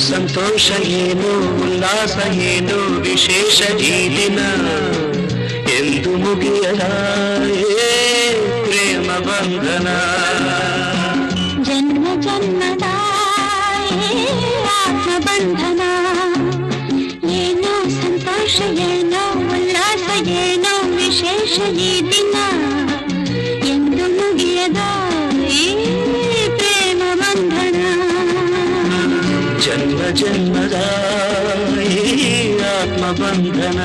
ಸಂತೋಷ ಏನು ಉಲ್ಲಾಸ ಏನು ವಿಶೇಷ ಈ ದಿನ ಎಂದು ಮುಗಿಯದ ಪ್ರೇಮ ಬಂಧನ ಜನ್ಮ ಜನ್ಮದ ಆತ್ಮ ಬಂಧನ ಏನೋ ಸಂತೋಷ ಏನೋ ಉಲ್ಲಾಸ ಏನೋ ವಿಶೇಷ ಈ ದಿನ ಎಂದು ಮುಗಿಯದ ಪ್ರೇಮ ಬಂಧನ ಜನ್ಮ ಜನ್ಮದ ಆತ್ಮ ಬಂಧನ